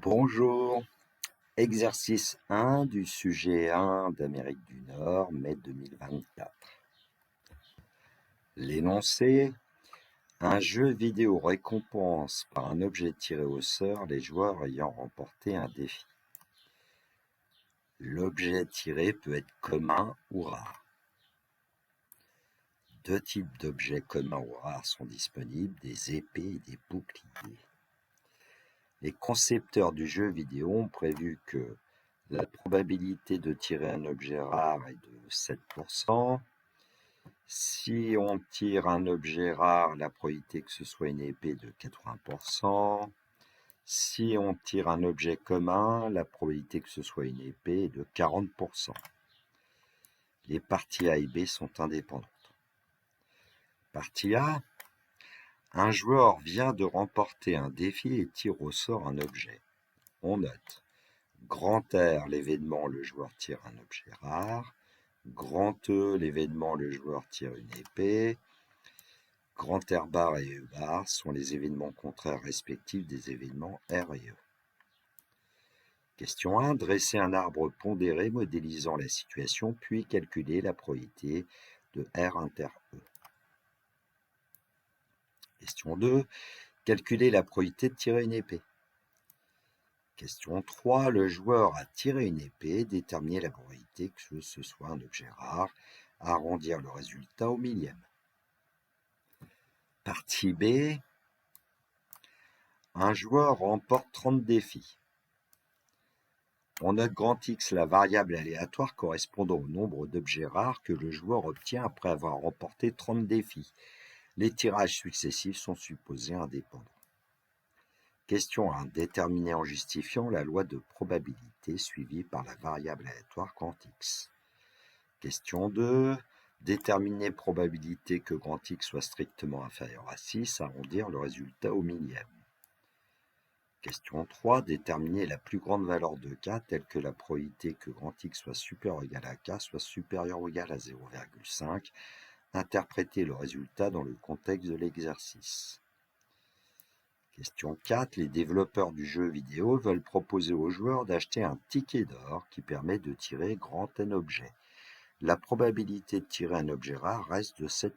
Bonjour, exercice 1 du sujet 1 d'Amérique du Nord, mai 2024. L'énoncé: un jeu vidéo récompense par un objet tiré au sort les joueurs ayant remporté un défi. L'objet tiré peut être commun ou rare. Deux types d'objets communs ou rares sont disponibles, des épées et des boucliers. Les concepteurs du jeu vidéo ont prévu que la probabilité de tirer un objet rare est de 7%. Si on tire un objet rare, la probabilité que ce soit une épée est de 80%. Si on tire un objet commun, la probabilité que ce soit une épée est de 40%. Les parties A et B sont indépendantes. Partie A: un joueur vient de remporter un défi et tire au sort un objet. On note: grand R, l'événement, le joueur tire un objet rare. Grand E, l'événement, le joueur tire une épée. Grand R bar et E bar sont les événements contraires respectifs des événements R et E. Question 1. Dresser un arbre pondéré modélisant la situation, puis calculer la probabilité de R inter E. Question 2. Calculer la probabilité de tirer une épée. Question 3. Le joueur a tiré une épée, déterminer la probabilité que ce soit un objet rare, arrondir le résultat au millième. Partie B. Un joueur remporte 30 défis. On note grand X la variable aléatoire correspondant au nombre d'objets rares que le joueur obtient après avoir remporté 30 défis. Les tirages successifs sont supposés indépendants. Question 1. Déterminer en justifiant la loi de probabilité suivie par la variable aléatoire grand X. Question 2. Déterminer probabilité que grand X soit strictement inférieur à 6, arrondir le résultat au millième. Question 3. Déterminer la plus grande valeur de k telle que la probabilité que grand X soit supérieur ou égal à k soit supérieur ou égal à 0,5. Interpréter le résultat dans le contexte de l'exercice. Question 4. Les développeurs du jeu vidéo veulent proposer aux joueurs d'acheter un ticket d'or qui permet de tirer grand N objets. La probabilité de tirer un objet rare reste de 7%.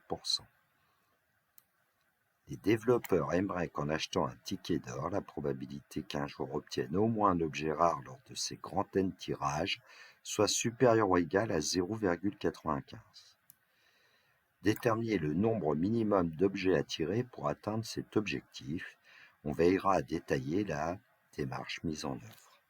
Les développeurs aimeraient qu'en achetant un ticket d'or, la probabilité qu'un joueur obtienne au moins un objet rare lors de ses grands N tirages soit supérieure ou égale à 0,95. Déterminer le nombre minimum d'objets à tirer pour atteindre cet objectif. On veillera à détailler la démarche mise en œuvre.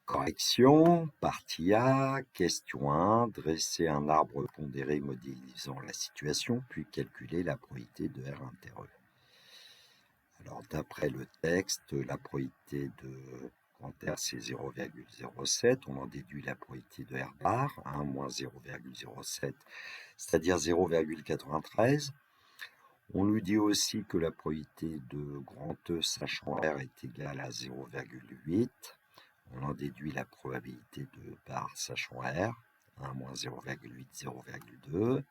Correction, partie A, question 1, dresser un arbre pondéré modélisant la situation, puis calculer la probabilité de R inter E. Alors, d'après le texte, la probabilité de grand R, c'est 0,07. On en déduit la probabilité de R bar, 1 moins 0,07, c'est-à-dire 0,93. On nous dit aussi que la probabilité de grand E sachant R est égale à 0,8. On en déduit la probabilité de bar sachant R, 1 moins 0,8, 0,2.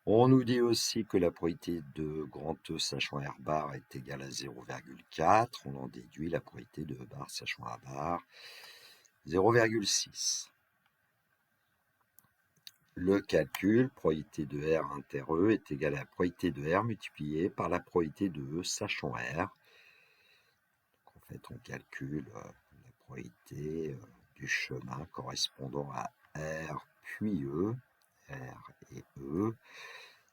On nous dit aussi que la probabilité de grand E sachant R bar est égale à 0,4. On en déduit la probabilité de bar sachant A bar, 0,6. Le calcul, probabilité de R inter E est égale à la probabilité de R multipliée par la probabilité de E sachant R. Donc, en fait, on calcule la probabilité du chemin correspondant à R puis E, R et E.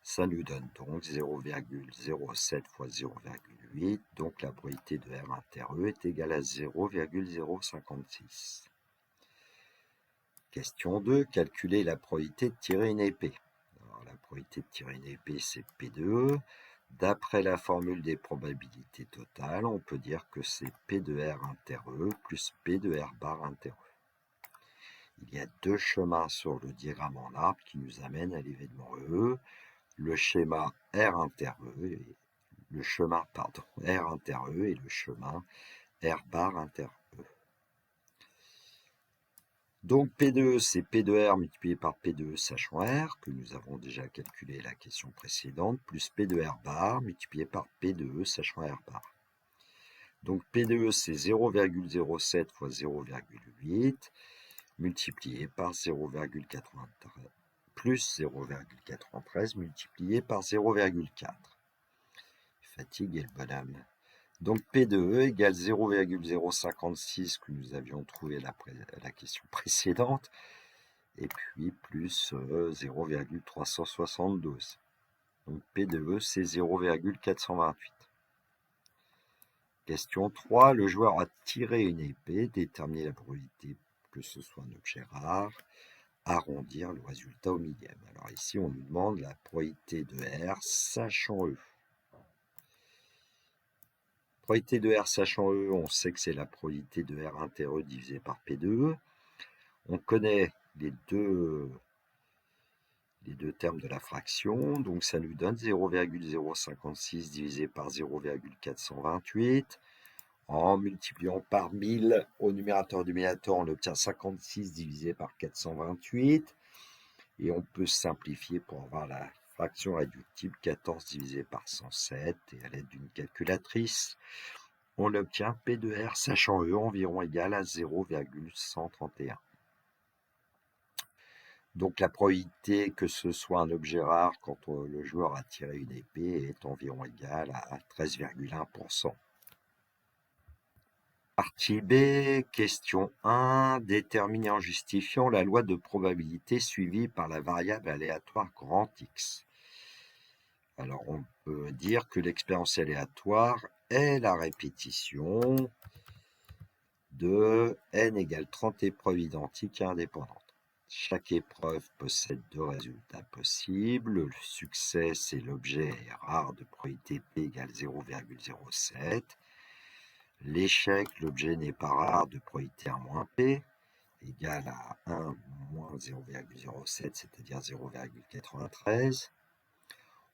Ça nous donne donc 0,07 fois 0,8, donc la probabilité de R inter E est égale à 0,056. Question 2, calculer la probabilité de tirer une épée. Alors, la probabilité de tirer une épée, c'est P de E. D'après la formule des probabilités totales, on peut dire que c'est P de R inter E plus P de R bar inter E. Il y a deux chemins sur le diagramme en arbre qui nous amènent à l'événement E. Le schéma R inter E et le chemin R inter E et le chemin R bar inter E. Donc P de E, c'est P de R multiplié par P de E sachant R, que nous avons déjà calculé la question précédente, plus P de R bar multiplié par P de E sachant R bar. Donc P de E, c'est 0,07 fois 0,8 multiplié par 0,93 plus 0,93 multiplié par 0,4. Fatigue et le bonhomme. Donc P de E égale 0,056 que nous avions trouvé la question précédente, et puis plus 0,372. Donc P de E, c'est 0,428. Question 3. Le joueur a tiré une épée, déterminer la probabilité que ce soit un objet rare, arrondir le résultat au millième. Alors ici, on nous demande la probabilité de R sachant E. Probabilité de R sachant E, on sait que c'est la probabilité de R inter E divisé par P de E. On connaît les deux termes de la fraction, donc ça nous donne 0,056 divisé par 0,428. En multipliant par 1000 au numérateur du dénominateur, on obtient 56 divisé par 428. Et on peut simplifier pour avoir la fraction réductible 14 divisé par 107. Et à l'aide d'une calculatrice, on obtient P de R sachant E environ égal à 0,131. Donc la probabilité que ce soit un objet rare quand le joueur a tiré une épée est environ égale à 13,1%. Partie B, question 1. Déterminer en justifiant la loi de probabilité suivie par la variable aléatoire grand X. Alors on peut dire que l'expérience aléatoire est la répétition de n égale 30 épreuves identiques et indépendantes. Chaque épreuve possède deux résultats possibles. Le succès, c'est l'objet rare de probabilité P égale 0,07. L'échec, l'objet n'est pas rare de probabilité R moins P égale à 1 moins 0,07, c'est-à-dire 0,93.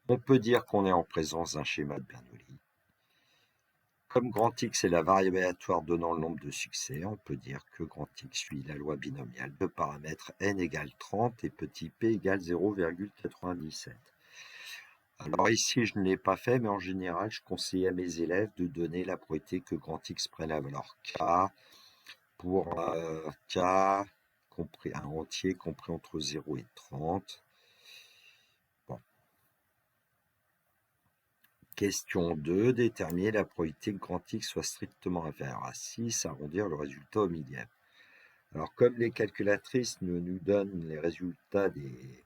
On peut dire qu'on est en présence d'un schéma de Bernoulli. Comme grand X est la variable aléatoire donnant le nombre de succès, on peut dire que grand X suit la loi binomiale de paramètres n égale 30 et petit p égale 0,97. Alors ici, je ne l'ai pas fait, mais en général, je conseille à mes élèves de donner la probabilité que grand X prenne la valeur K pour K compris, un entier compris entre 0 et 30. Bon. Question 2. Déterminer la probabilité que grand X soit strictement inférieur à 6, arrondir le résultat au millième. Alors, comme les calculatrices nous donnent les résultats des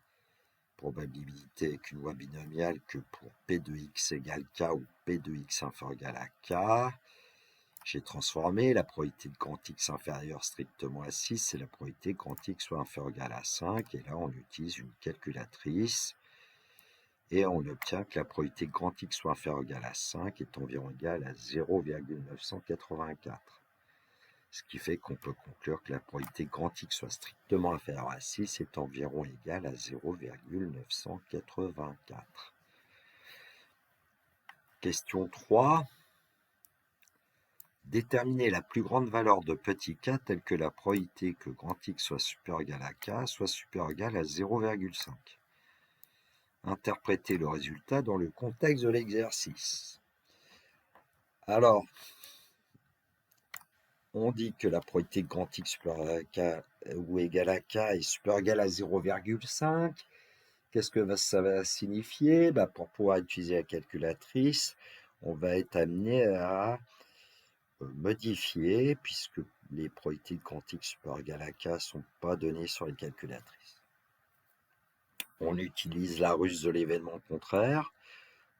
probabilités avec une loi binomiale que pour P de X égale K ou P de X inférieur égal à K, j'ai transformé la probabilité de grand X inférieur strictement à 6, c'est la probabilité que grand X soit inférieur égal à 5, et là on utilise une calculatrice, et on obtient que la probabilité que grand X soit inférieur égal à 5 est environ égale à 0,984. Ce qui fait qu'on peut conclure que la probabilité que grand X soit strictement inférieur à 6 est environ égale à 0,984. Question 3. Déterminer la plus grande valeur de petit k telle que la probabilité que grand X soit supérieur ou égal à k soit supérieur ou égal à 0,5. Interpréter le résultat dans le contexte de l'exercice. Alors, on dit que la probabilité que grand X supérieur à k ou égal à k est supérieur ou égal à 0,5. Qu'est-ce que ça va signifier? Pour pouvoir utiliser la calculatrice, on va être amené à modifier, puisque les probabilités de grand X supérieur ou égal à k ne sont pas données sur les calculatrices. On utilise la ruse de l'événement contraire.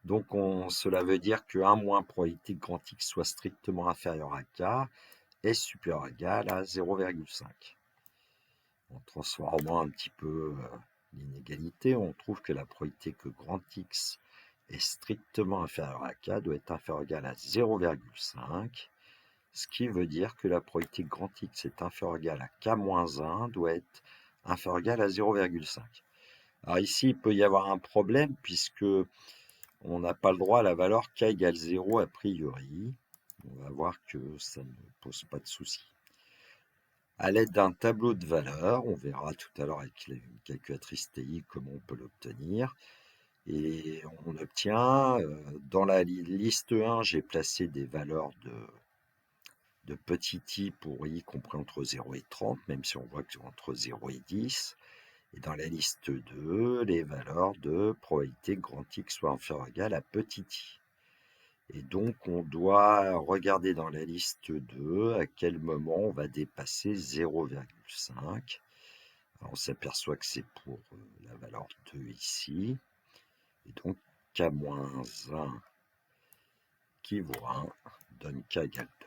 Donc cela veut dire que 1 moins probabilité que grand X soit strictement inférieur à k est supérieur ou égal à 0,5. En transformant un petit peu l'inégalité, on trouve que la probabilité que grand X est strictement inférieur à k doit être inférieur ou égal à 0,5, ce qui veut dire que la probabilité que grand X est inférieur ou égal à k-1 doit être inférieur ou égal à 0,5. Alors ici, il peut y avoir un problème puisque on n'a pas le droit à la valeur k égale 0 a priori. On va voir que ça ne pose pas de souci. À l'aide d'un tableau de valeurs, on verra tout à l'heure avec une calculatrice TI comment on peut l'obtenir. Et on obtient, dans la liste 1, j'ai placé des valeurs de petit i pour i compris entre 0 et 30, même si on voit que c'est entre 0 et 10. Et dans la liste 2, les valeurs de probabilité que grand X soit inférieur ou égal à petit i. Et donc, on doit regarder dans la liste 2 à quel moment on va dépasser 0,5. On s'aperçoit que c'est pour la valeur 2 ici. Et donc, k-1 qui vaut 1 donne k égale 2.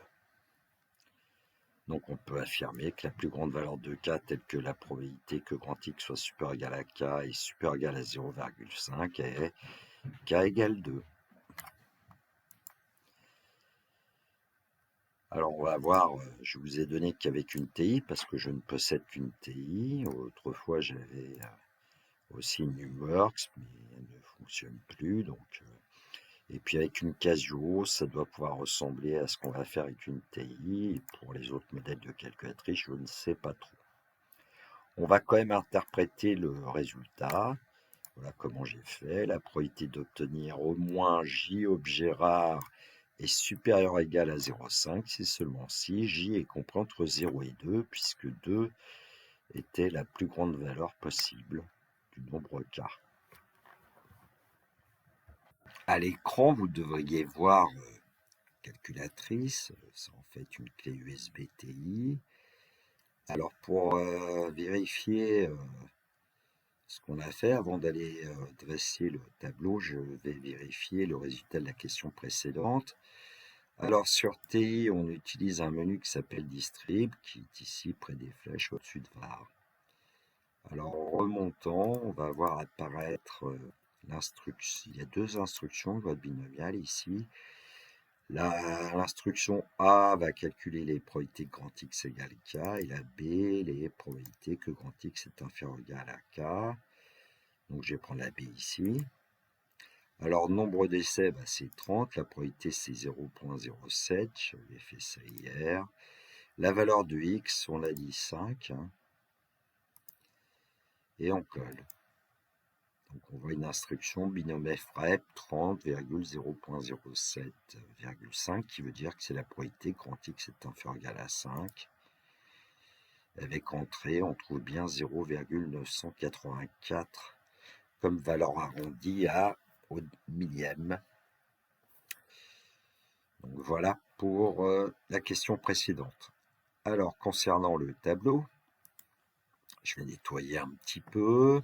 Donc, on peut affirmer que la plus grande valeur de k, telle que la probabilité que grand X soit supérieur ou égal à k et supérieur ou égal à 0,5 est k égale 2. Alors, on va voir, je vous ai donné qu'avec une TI, parce que je ne possède qu'une TI. Autrefois, j'avais aussi une Numworks, mais elle ne fonctionne plus. Donc, et puis avec une Casio, ça doit pouvoir ressembler à ce qu'on va faire avec une TI. Et pour les autres modèles de calculatrice, je ne sais pas trop. On va quand même interpréter le résultat. Voilà comment j'ai fait. La probabilité d'obtenir au moins J objet rare est supérieur ou égal à 0,5, c'est seulement si J est compris entre 0 et 2, puisque 2 était la plus grande valeur possible du nombre K. À l'écran, vous devriez voir calculatrice, c'est en fait une clé USB TI. Alors pour vérifier ce qu'on a fait, avant d'aller dresser le tableau, je vais vérifier le résultat de la question précédente. Alors sur TI, on utilise un menu qui s'appelle Distrib, qui est ici près des flèches au-dessus de var. Alors en remontant, on va voir apparaître l'instruction. Il y a deux instructions de loi binomiale ici. L'instruction A va calculer les probabilités que grand X égale K, et la B, les probabilités que grand X est inférieur ou égal à K. Donc je vais prendre la B ici. Alors, nombre d'essais, c'est 30. La probabilité, c'est 0,07. J'avais fait ça hier. La valeur de X, on l'a dit 5. Et on colle. Donc, on voit une instruction binôme FREP 30,0.07,5 qui veut dire que c'est la probabilité que grand X est inférieur ou égal à 5. Avec entrée, on trouve bien 0,984 comme valeur arrondie au millième. Donc voilà pour la question précédente. Alors, concernant le tableau, je vais nettoyer un petit peu.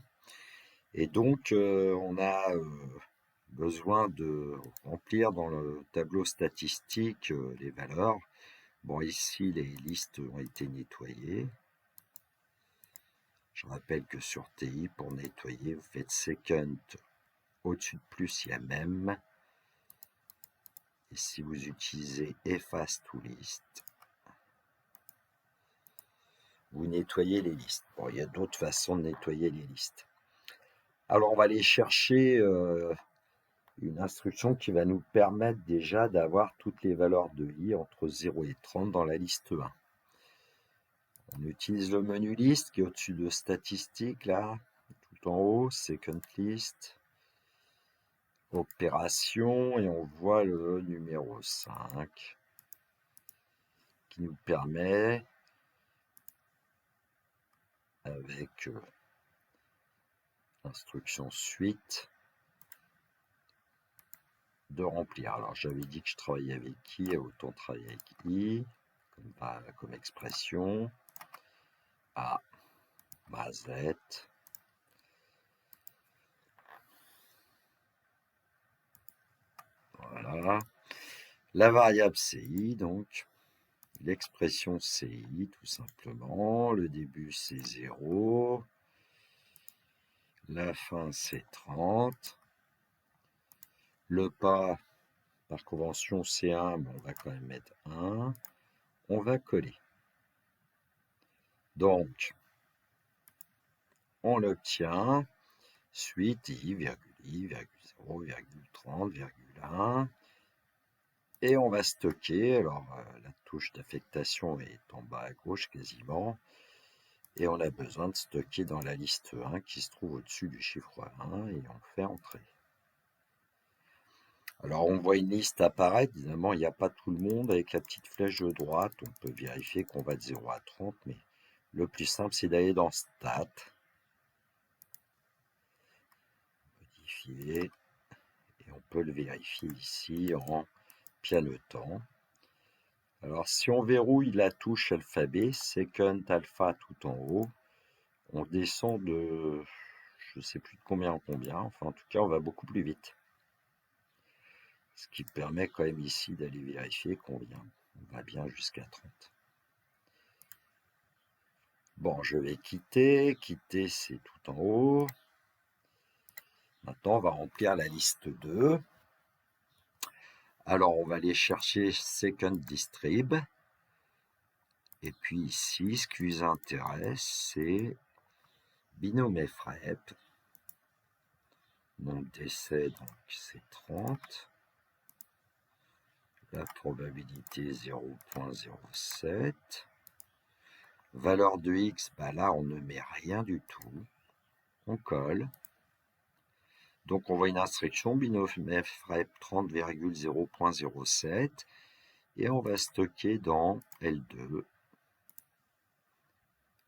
Et donc, on a besoin de remplir dans le tableau statistique les valeurs. Bon, ici, les listes ont été nettoyées. Je rappelle que sur TI, pour nettoyer, vous faites second au-dessus de plus, il y a même. Et si vous utilisez efface to list, vous nettoyez les listes. Bon, il y a d'autres façons de nettoyer les listes. Alors, on va aller chercher une instruction qui va nous permettre déjà d'avoir toutes les valeurs de i entre 0 et 30 dans la liste 1. On utilise le menu liste qui est au-dessus de statistiques, là, tout en haut, second list, opération, et on voit le numéro 5 qui nous permet, avec l'instruction suite, de remplir. Alors j'avais dit que je travaillais avec i, autant travailler avec i comme expression. A, Z. Voilà. La variable CI, donc. L'expression CI, tout simplement. Le début, c'est 0. La fin, c'est 30. Le pas, par convention, c'est 1, mais on va quand même mettre 1. On va coller. Donc, on l'obtient. Suite i, virgule 0, virgule 30, virgule 1. Et on va stocker. Alors, la touche d'affectation est en bas à gauche quasiment. Et on a besoin de stocker dans la liste 1 qui se trouve au-dessus du chiffre 1 et on fait entrer. Alors, on voit une liste apparaître. Évidemment, il n'y a pas tout le monde. Avec la petite flèche de droite, on peut vérifier qu'on va de 0 à 30, mais le plus simple, c'est d'aller dans Stats, modifier, et on peut le vérifier ici en pianotant. Alors, si on verrouille la touche alphabet, Second, Alpha tout en haut, on descend de, je ne sais plus de combien en combien, enfin en tout cas, on va beaucoup plus vite. Ce qui permet quand même ici d'aller vérifier qu'on va bien jusqu'à 30. Bon, je vais quitter. Quitter, c'est tout en haut. Maintenant, on va remplir la liste 2. Alors, on va aller chercher Second Distrib. Et puis ici, ce qui nous intéresse, c'est binôme FREP. Nombre d'essais, donc c'est 30. La probabilité 0,07. Valeur de X, bah là, on ne met rien du tout. On colle. Donc, on voit une instruction binôme FREP 30,0.07. Et on va stocker dans L2,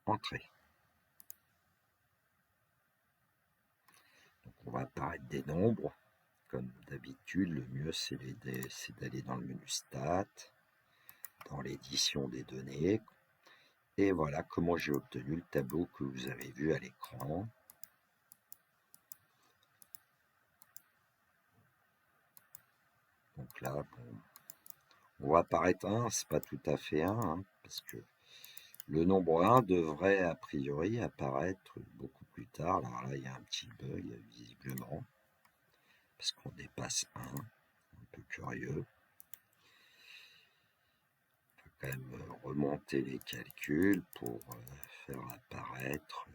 entrée. Donc on va apparaître des nombres. Comme d'habitude, le mieux c'est d'aller dans le menu Stat, dans l'édition des données. Et voilà comment j'ai obtenu le tableau que vous avez vu à l'écran. Donc là, bon, on voit apparaître 1, c'est pas tout à fait 1, hein, parce que le nombre 1 devrait a priori apparaître beaucoup plus tard. Alors là, il y a un petit bug, visiblement, parce qu'on dépasse 1, un peu curieux. On peut quand même remonter les calculs pour faire apparaître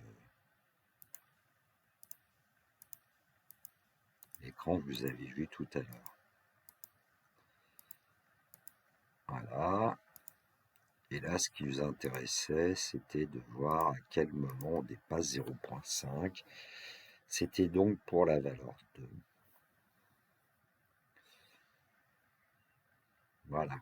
l'écran que vous avez vu tout à l'heure. Voilà. Et là, ce qui nous intéressait, c'était de voir à quel moment on dépasse 0,5. C'était donc pour la valeur 2. Voilà.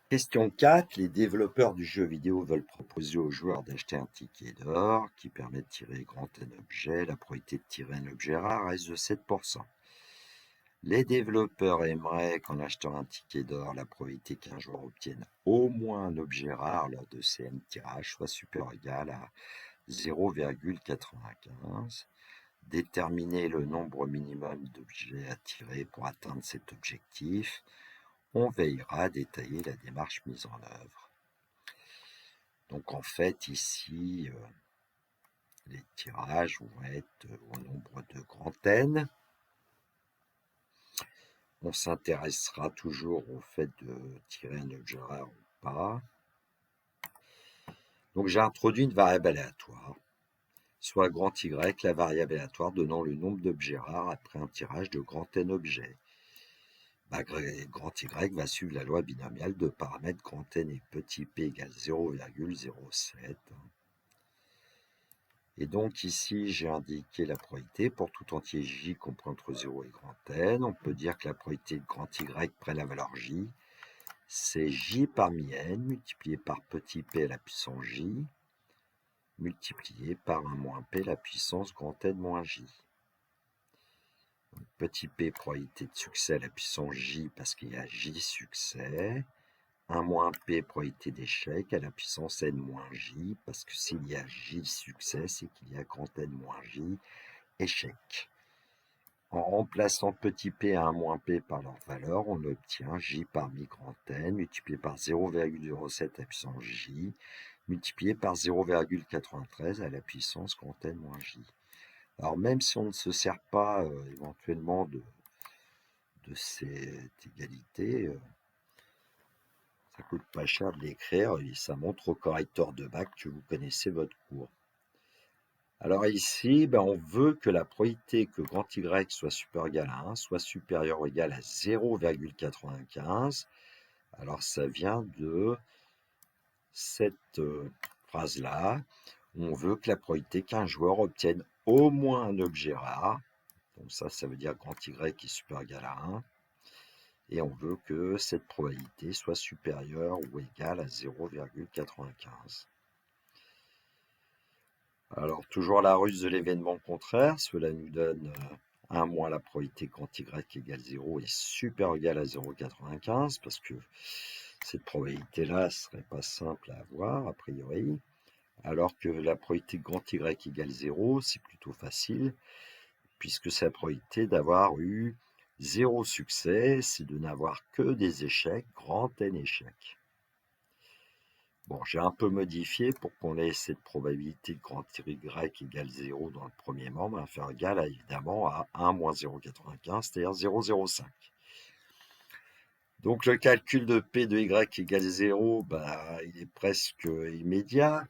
Question 4. Les développeurs du jeu vidéo veulent proposer aux joueurs d'acheter un ticket d'or qui permet de tirer grand N objet. La probabilité de tirer un objet rare reste de 7%. Les développeurs aimeraient qu'en achetant un ticket d'or, la probabilité qu'un joueur obtienne au moins un objet rare lors de ces tirages soit supérieure ou égale à 0,95. Déterminer le nombre minimum d'objets à tirer pour atteindre cet objectif. On veillera à détailler la démarche mise en œuvre. Donc en fait ici, les tirages vont être au nombre de grand N. On s'intéressera toujours au fait de tirer un objet rare ou pas. Donc j'ai introduit une variable aléatoire, soit grand Y, la variable aléatoire donnant le nombre d'objets rares après un tirage de grand N objets. Grand Y va suivre la loi binomiale de paramètres grand N et petit p égale 0,07. Et donc ici, j'ai indiqué la probabilité pour tout entier J compris entre 0 et grand N. On peut dire que la probabilité de grand Y près la valeur J, c'est J parmi N multiplié par petit p à la puissance J multiplié par 1 moins p à la puissance grand N moins J. Donc, petit p, probabilité de succès à la puissance J parce qu'il y a J succès. 1 moins p, probabilité d'échec à la puissance n moins j, parce que s'il y a j succès, c'est qu'il y a grand N moins j échec. En remplaçant petit p à 1 moins p par leur valeur, on obtient j parmi grand N multiplié par 0,07 à la puissance j, multiplié par 0,93 à la puissance grand N moins j. Alors même si on ne se sert pas éventuellement de cette égalité, ça coûte pas cher de l'écrire et ça montre au correcteur de bac que vous connaissez votre cours. Alors ici, on veut que la probabilité que grand Y soit supérieur ou égal à 1 soit supérieure ou égale à 0,95. Alors ça vient de cette phrase-là. On veut que la probabilité qu'un joueur obtienne au moins un objet rare, Donc ça veut dire grand Y est supérieur ou égal à 1. Et on veut que cette probabilité soit supérieure ou égale à 0,95. Alors, toujours la ruse de l'événement contraire, cela nous donne 1 moins la probabilité grand Y égale 0 est supérieure ou égale à 0,95, parce que cette probabilité-là ne serait pas simple à avoir, a priori. Alors que la probabilité grand Y égale 0, c'est plutôt facile, puisque c'est la probabilité d'avoir eu 0 succès, c'est de n'avoir que des échecs, grand N échecs. Bon, j'ai un peu modifié pour qu'on ait cette probabilité de grand Y égale 0 dans le premier membre, inférieur égal à, évidemment à 1 moins 0,95, c'est-à-dire 0,05. Donc le calcul de P de Y égale 0, il est presque immédiat.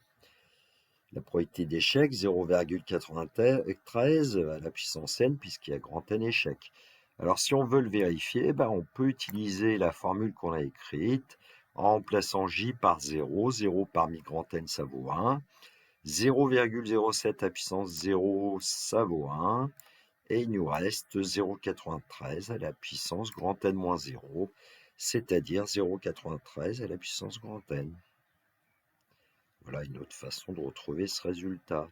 La probabilité d'échec, 0,93 à la puissance n, puisqu'il y a grand N échec. Alors si on veut le vérifier, on peut utiliser la formule qu'on a écrite en remplaçant J par 0, 0 parmi grand N ça vaut 1, 0,07 à puissance 0 ça vaut 1, et il nous reste 0,93 à la puissance grand N moins 0, c'est-à-dire 0,93 à la puissance grand N. Voilà une autre façon de retrouver ce résultat.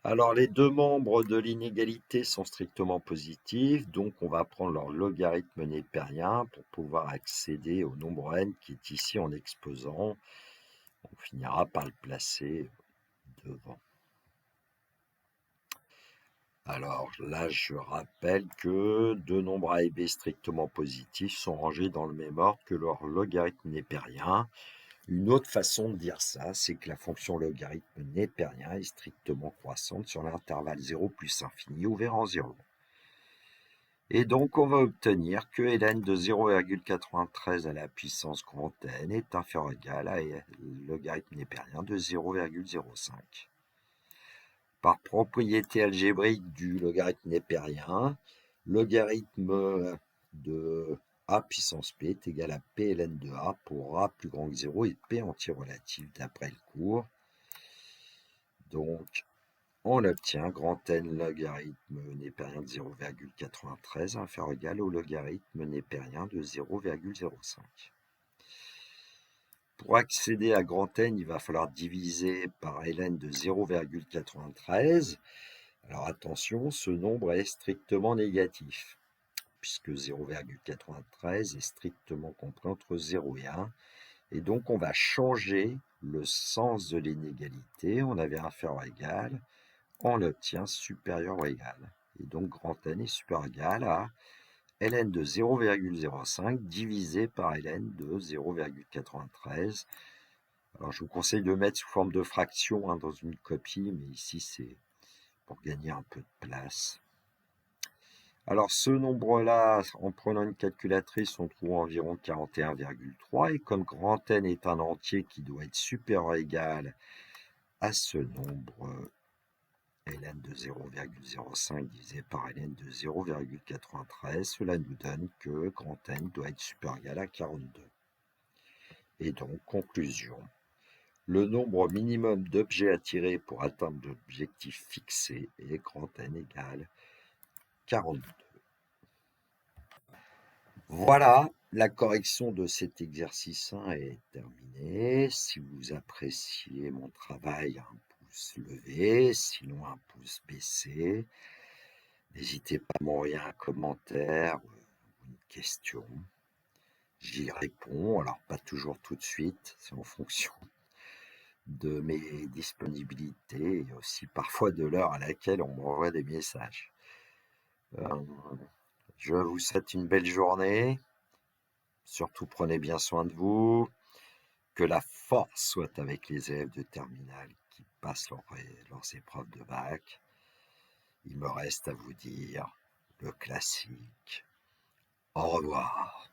Alors, les deux membres de l'inégalité sont strictement positifs, donc on va prendre leur logarithme népérien pour pouvoir accéder au nombre n qui est ici en exposant. On finira par le placer devant. Alors là, je rappelle que deux nombres a et b strictement positifs sont rangés dans le même ordre que leur logarithme népérien. Une autre façon de dire ça, c'est que la fonction logarithme népérien est strictement croissante sur l'intervalle 0 plus infini ouvert en 0. Et donc, on va obtenir que ln de 0,93 à la puissance grand N est inférieur ou égal à logarithme népérien de 0,05. Par propriété algébrique du logarithme népérien, logarithme de a puissance p est égal à p ln de a pour a plus grand que 0 et p entier relatif d'après le cours. Donc, on obtient grand N logarithme népérien de 0,93 inférieur ou égal au logarithme népérien de 0,05. Pour accéder à grand N, il va falloir diviser par ln de 0,93. Alors attention, ce nombre est strictement négatif, puisque 0,93 est strictement compris entre 0 et 1. Et donc on va changer le sens de l'inégalité. On avait inférieur ou égal, on l'obtient supérieur ou égal. Et donc grand N est supérieur ou égal à ln de 0,05 divisé par ln de 0,93. Alors je vous conseille de mettre sous forme de fraction dans une copie, mais ici c'est pour gagner un peu de place. Alors ce nombre-là, en prenant une calculatrice, on trouve environ 41,3, et comme grand N est un entier qui doit être supérieur ou égal à ce nombre ln de 0,05 divisé par ln de 0,93, cela nous donne que grand N doit être supérieur ou égal à 42. Et donc, conclusion. Le nombre minimum d'objets à tirer pour atteindre l'objectif fixé est grand N égale 42. Voilà, la correction de cet exercice 1 est terminée. Si vous appréciez mon travail, un pouce levé, sinon un pouce baissé. N'hésitez pas à m'envoyer un commentaire ou une question. J'y réponds, alors pas toujours tout de suite, c'est en fonction de mes disponibilités et aussi parfois de l'heure à laquelle on m'envoie des messages. Je vous souhaite une belle journée. Surtout prenez bien soin de vous. Que la force soit avec les élèves de terminale qui passent leurs épreuves de bac. Il me reste à vous dire le classique. Au revoir.